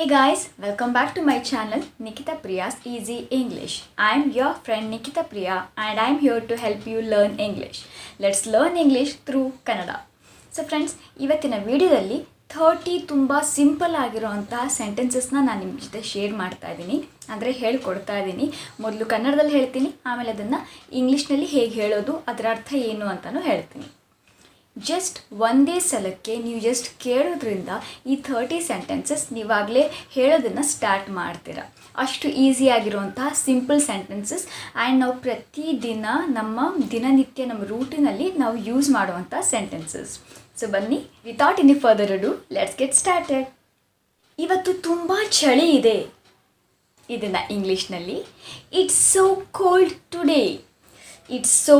Hey guys, welcome back to my channel Nikitha Priya's Easy English. I'm your friend Nikitha Priya and I'm here to help you learn English. Let's learn English through Kannada. So friends, ಇವತ್ತಿನ ವಿಡಿಯೋದಲ್ಲಿ 30 ತುಂಬ simple ಆಗಿರುವಂತಹ ಸೆಂಟೆನ್ಸಸ್ನ ನಾನು ನಿಮ್ಮ ಜೊತೆ share ಮಾಡ್ತಾ ಇದ್ದೀನಿ, ಅಂದರೆ ಹೇಳ್ಕೊಡ್ತಾ ಇದ್ದೀನಿ. ಮೊದಲು ಕನ್ನಡದಲ್ಲಿ ಹೇಳ್ತೀನಿ, ಆಮೇಲೆ ಅದನ್ನು ಇಂಗ್ಲೀಷ್ನಲ್ಲಿ ಹೇಗೆ ಹೇಳೋದು, ಅದರ ಅರ್ಥ ಏನು ಅಂತಲೂ ಹೇಳ್ತೀನಿ. ಜಸ್ಟ್ ಒಂದೇ ಸಲಕ್ಕೆ ನೀವು ಜಸ್ಟ್ ಕೇಳೋದ್ರಿಂದ ಈ 30 ಸೆಂಟೆನ್ಸಸ್ ನೀವಾಗಲೇ ಹೇಳೋದನ್ನು ಸ್ಟಾರ್ಟ್ ಮಾಡ್ತೀರಾ. ಅಷ್ಟು ಈಸಿಯಾಗಿರುವಂತಹ ಸಿಂಪಲ್ ಸೆಂಟೆನ್ಸಸ್ ಆ್ಯಂಡ್ ನಾವು ಪ್ರತಿದಿನ ನಮ್ಮ ದಿನನಿತ್ಯ ನಮ್ಮ ರೂಟಿನಲ್ಲಿ ನಾವು ಯೂಸ್ ಮಾಡುವಂಥ ಸೆಂಟೆನ್ಸಸ್. ಸೊ ಬನ್ನಿ, without any further ado let's get started. ಇವತ್ತು ತುಂಬ ಚಳಿ ಇದೆ. ಇದನ್ನು ಇಂಗ್ಲೀಷ್ನಲ್ಲಿ it's so cold today. It's so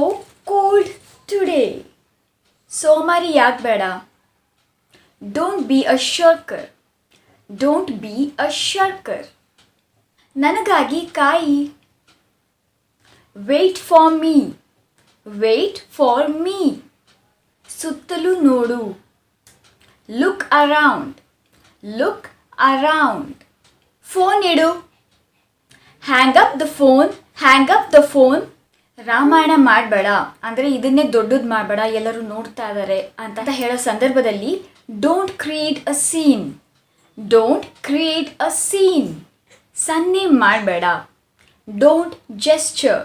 cold today. ಸೋಮಾರಿ ಯಾಕೆ ಬೇಡ? Don't be a shirker. Don't be a shirker. ನನಗಾಗಿ ಕಾಯಿ. Wait for me. Wait for me. ಸುತ್ತಲೂ ನೋಡು. Look around. Look around. Phone ಇಡು. Hang up the phone. Hang up the phone. Ramayana ಮಾಡಬೇಡ, ಅಂದರೆ ಇದನ್ನೇ ದೊಡ್ಡದು ಮಾಡಬೇಡ, ಎಲ್ಲರೂ ನೋಡ್ತಾ ಇದ್ದಾರೆ ಅಂತ ಹೇಳೋ ಸಂದರ್ಭದಲ್ಲಿ don't create a scene. Don't create a scene. ಸನ್ನೆ ಮಾಡಬೇಡ. Don't gesture.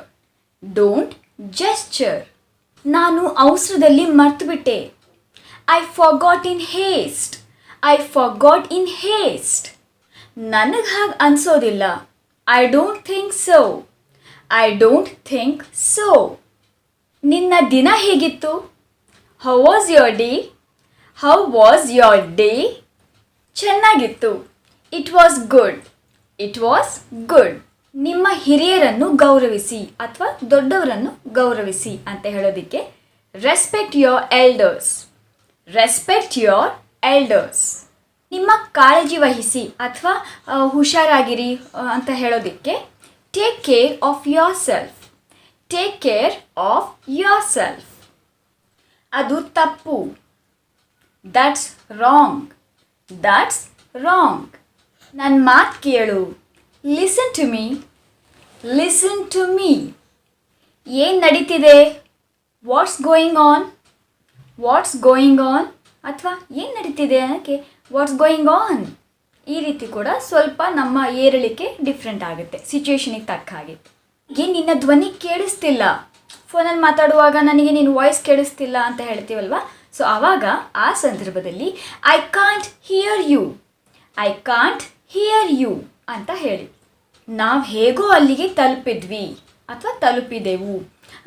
Don't gesture. ನಾನು ಅವಸರದಲ್ಲಿ ಮರ್ತುಬಿಟ್ಟೆ. I forgot in haste. I forgot in haste. ನನಗೆ ಹಾಗೆ ಅನಿಸೋದಿಲ್ಲ. I don't think so. I don't think so. ನಿನ್ನ ದಿನ ಹೇಗಿತ್ತು? How was your day? How was your day? ಚೆನ್ನಾಗಿತ್ತು. It was good. It was good. ನಿಮ್ಮ ಹಿರಿಯರನ್ನು ಗೌರವಿಸಿ ಅಥವಾ ದೊಡ್ಡವರನ್ನು ಗೌರವಿಸಿ ಅಂತ ಹೇಳೋದಕ್ಕೆ respect your elders. Respect your elders. ನಿಮ್ಮ ಕಾಳಜಿ ವಹಿಸಿ ಅಥವಾ ಹುಷಾರಾಗಿರಿ ಅಂತ ಹೇಳೋದಕ್ಕೆ take care of yourself. Take care of yourself. ಅದು ತಪ್ಪು. That's wrong. That's wrong. ನನ್ನ ಮಾತು ಕೇಳು. Listen to me. Listen to me. ಏನು ನಡೀತಿದೆ? What's going on. What's going on ಅಥವಾ ಏನು ನಡೀತಿದೆ ಅನ್ನೋಕ್ಕೆ ವಾಟ್ಸ್ ಗೋಯಿಂಗ್ ಆನ್. ಈ ರೀತಿ ಕೂಡ ಸ್ವಲ್ಪ ನಮ್ಮ ಏರಿಳಿಕೆ ಡಿಫ್ರೆಂಟ್ ಆಗುತ್ತೆ ಸಿಚುವೇಶನಿಗೆ ತಕ್ಕ ಹಾಗೆ. ಏನು ನಿನ್ನ ಧ್ವನಿ ಕೇಳಿಸ್ತಿಲ್ಲ, ಫೋನಲ್ಲಿ ಮಾತಾಡುವಾಗ ನನಗೆ ನಿನ್ನ ವಾಯ್ಸ್ ಕೇಳಿಸ್ತಿಲ್ಲ ಅಂತ ಹೇಳ್ತೀವಲ್ವ. ಸೊ ಆವಾಗ ಆ ಸಂದರ್ಭದಲ್ಲಿ I can't hear you. I can't hear you ಅಂತ ಹೇಳಿ. ನಾವು ಹೇಗೋ ಅಲ್ಲಿಗೆ ತಲುಪಿದ್ವಿ ಅಥವಾ ತಲುಪಿದೆವು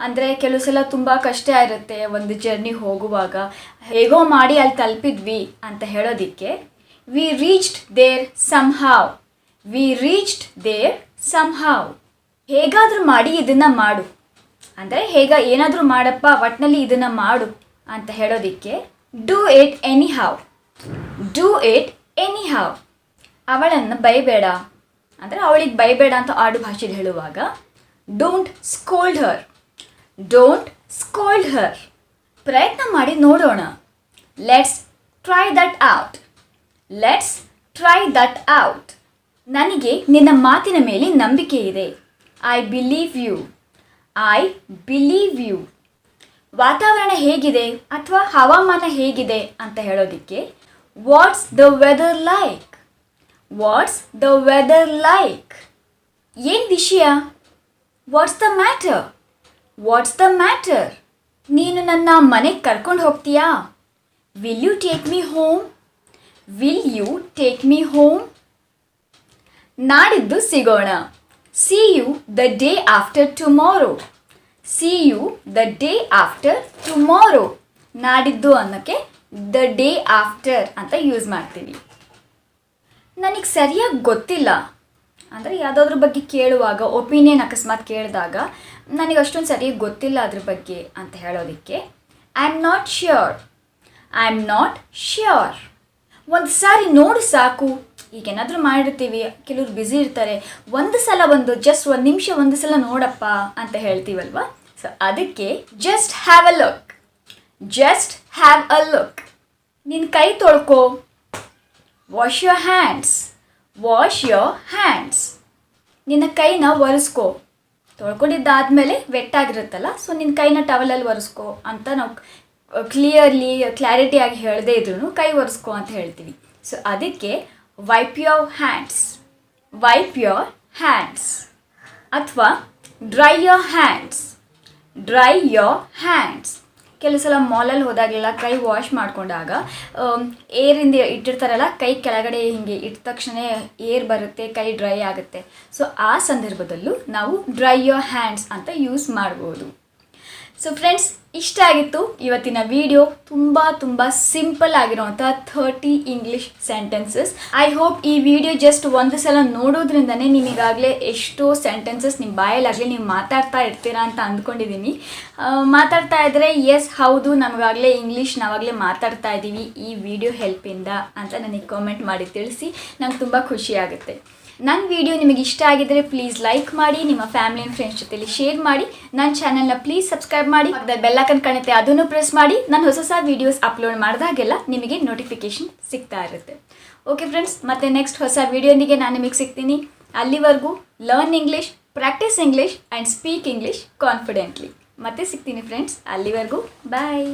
ಅಂದರೆ ಕೆಲವು ಸಲ ತುಂಬ ಕಷ್ಟ ಇರುತ್ತೆ ಒಂದು ಜರ್ನಿ ಹೋಗುವಾಗ. ಹೇಗೋ ಮಾಡಿ ಅಲ್ಲಿ ತಲುಪಿದ್ವಿ ಅಂತ ಹೇಳೋದಕ್ಕೆ we reached there somehow. we reached there somehow. ಹೇಗಾದರೂ ಮಾಡಿ ಇದನ್ನು ಮಾಡು ಅಂದರೆ ಏನಾದರೂ ಮಾಡಪ್ಪ ಒಟ್ಟಿನಲ್ಲಿ ಇದನ್ನು ಮಾಡು ಅಂತ ಹೇಳೋದಕ್ಕೆ do it anyhow. Do it anyhow. ಅವಳನ್ನು ಬೈಬೇಡ ಅಂದರೆ ಅವಳಿಗೆ ಬೈಬೇಡ ಅಂತ ಆಡು ಭಾಷೆಯಲ್ಲಿ ಹೇಳುವಾಗ don't scold her. Don't scold her. ಪ್ರಯತ್ನ ಮಾಡಿ ನೋಡೋಣ. Let's try that out. Let's try that out. ನನಗೆ ನಿನ್ನ ಮಾತಿನ ಮೇಲೆ ನಂಬಿಕೆ ಇದೆ. I believe you. I believe you. ವಾತಾವರಣ ಹೇಗಿದೆ ಅಥವಾ ಹವಾಮಾನ ಹೇಗಿದೆ ಅಂತ ಹೇಳೋದಕ್ಕೆ what's the weather like. What's the weather like. ಏನು ವಿಷಯ? What's the matter. What's the matter. ನೀನು ನನ್ನ ಮನೆಗೆ ಕರ್ಕೊಂಡು ಹೋಗ್ತೀಯಾ? Will you take me home. Will you take me home. ನಾಡಿದ್ದು ಸಿಗೋಣ. See you the day after tomorrow. See you the day after tomorrow. ನಾಡಿದ್ದು ಅನ್ನೋಕ್ಕೆ ದ ಡೇ ಆಫ್ಟರ್ ಅಂತ ಯೂಸ್ ಮಾಡ್ತೀವಿ. ನನಗೆ ಸರಿಯಾಗಿ ಗೊತ್ತಿಲ್ಲ ಅಂದರೆ ಯಾವುದಾದ್ರ ಬಗ್ಗೆ ಕೇಳುವಾಗ ಒಪಿನಿಯನ್ ಅಕಸ್ಮಾತ್ ಕೇಳಿದಾಗ ನನಗೆ ಅಷ್ಟೊಂದು ಸರಿಯಾಗಿ ಗೊತ್ತಿಲ್ಲ ಅದ್ರ ಬಗ್ಗೆ ಅಂತ ಹೇಳೋದಕ್ಕೆ I am not sure. I am not sure. ಒಂದು ಸಾರಿ ನೋಡು ಸಾಕು. ಈಗೇನಾದರೂ ಮಾಡಿರ್ತೀವಿ, ಕೆಲವ್ರು ಬ್ಯುಸಿ ಇರ್ತಾರೆ, ಜಸ್ಟ್ ಒಂದು ನಿಮಿಷ ಒಂದು ಸಲ ನೋಡಪ್ಪ ಅಂತ ಹೇಳ್ತೀವಲ್ವ. ಸೊ ಅದಕ್ಕೆ just have a look. Just have a look. ನಿನ್ನ ಕೈ ತೊಳ್ಕೊ. Wash your hands. Wash your hands. ನಿನ್ನ ಕೈನ ಒರೆಸ್ಕೋ. ತೊಳ್ಕೊಂಡಿದ್ದಾದಮೇಲೆ ವೆಟ್ಟಾಗಿರುತ್ತಲ್ಲ, ಸೊ ನಿನ್ನ ಕೈನ ಟವಲಲ್ಲಿ ಒರೆಸ್ಕೋ ಅಂತ ನಾವು ಕ್ಲಾರಿಟಿಯಾಗಿ ಹೇಳದೇ ಇದ್ರೂ ಕೈ ಒರೆಸ್ಕೋ ಅಂತ ಹೇಳ್ತೀವಿ. ಸೊ ಅದಕ್ಕೆ wipe your hands, wipe your hands. ಅಥವಾ dry your hands, dry your hands. ಕೆಲವು ಸಲ ಮಾಲಲ್ಲಿ ಹೋದಾಗೆಲ್ಲ ಕೈ ವಾಶ್ ಮಾಡಿಕೊಂಡಾಗ ಏರಿಂದ ಇಟ್ಟಿರ್ತಾರಲ್ಲ, ಕೈ ಕೆಳಗಡೆ ಹಿಂಗೆ ಇಟ್ಟ ತಕ್ಷಣ ಏರ್ ಬರುತ್ತೆ, ಕೈ ಡ್ರೈ ಆಗುತ್ತೆ. ಸೊ ಆ ಸಂದರ್ಭದಲ್ಲೂ ನಾವು ಡ್ರೈ ಯೋರ್ ಹ್ಯಾಂಡ್ಸ್ ಅಂತ ಯೂಸ್ ಮಾಡ್ಬೋದು. ಸೊ ಫ್ರೆಂಡ್ಸ್, ಇಷ್ಟ ಆಗಿತ್ತು ಇವತ್ತಿನ ವಿಡಿಯೋ. ತುಂಬ ಸಿಂಪಲ್ ಆಗಿರೋವಂಥ 30 ಇಂಗ್ಲೀಷ್ ಸೆಂಟೆನ್ಸಸ್. ಐ ಹೋಪ್ ಈ ವಿಡಿಯೋ ಜಸ್ಟ್ ಒಂದು ಸಲ ನೋಡೋದ್ರಿಂದನೇ ನಿಮಗಾಗಲೇ ಎಷ್ಟೋ ಸೆಂಟೆನ್ಸಸ್ ನಿಮ್ಮ ಬಾಯಲ್ಲಾಗಲೇ ನೀವು ಮಾತಾಡ್ತಾ ಇರ್ತೀರಾ ಅಂತ ಅಂದ್ಕೊಂಡಿದ್ದೀನಿ. ಮಾತಾಡ್ತಾ ಇದ್ದರೆ ಎಸ್ ಹೌದು, ನಮಗಾಗಲೇ ಇಂಗ್ಲೀಷ್ ನಾವಾಗಲೇ ಮಾತಾಡ್ತಾ ಇದ್ದೀವಿ ಈ ವಿಡಿಯೋ ಹೆಲ್ಪಿಂದ ಅಂತ ನನಗೆ ಕಾಮೆಂಟ್ ಮಾಡಿ ತಿಳಿಸಿ. ನಂಗೆ ತುಂಬ ಖುಷಿ ಆಗುತ್ತೆ. ನನ್ನ ವಿಡಿಯೋ ನಿಮಗೆ ಇಷ್ಟ ಆಗಿದ್ದರೆ ಪ್ಲೀಸ್ ಲೈಕ್ ಮಾಡಿ, ನಿಮ್ಮ ಫ್ಯಾಮಿಲಿ ಆ್ಯಂಡ್ ಫ್ರೆಂಡ್ಸ್ ಜೊತೆಲಿ ಶೇರ್ ಮಾಡಿ. ನನ್ನ ಚಾನಲ್ನ ಪ್ಲೀಸ್ ಸಬ್ಸ್ಕ್ರೈಬ್ ಮಾಡಿ, ಅದರಲ್ಲಿ ಬೆಲ್ ಐಕಾನ್ ಕಾಣುತ್ತೆ ಅದನ್ನು ಪ್ರೆಸ್ ಮಾಡಿ. ನಾನು ಹೊಸ ವೀಡಿಯೋಸ್ ಅಪ್ಲೋಡ್ ಮಾಡಿದಾಗೆಲ್ಲ ನಿಮಗೆ ನೋಟಿಫಿಕೇಷನ್ ಸಿಗ್ತಾ ಇರುತ್ತೆ. ಓಕೆ ಫ್ರೆಂಡ್ಸ್, ಮತ್ತೆ ನೆಕ್ಸ್ಟ್ ಹೊಸ ವಿಡಿಯೋನಿಗೆ ನಾನು ನಿಮಗೆ ಸಿಗ್ತೀನಿ. ಅಲ್ಲಿವರೆಗೂ learn English, practice English and speak English confidently. ಮತ್ತೆ ಸಿಗ್ತೀನಿ ಫ್ರೆಂಡ್ಸ್, ಅಲ್ಲಿವರೆಗೂ ಬಾಯ್.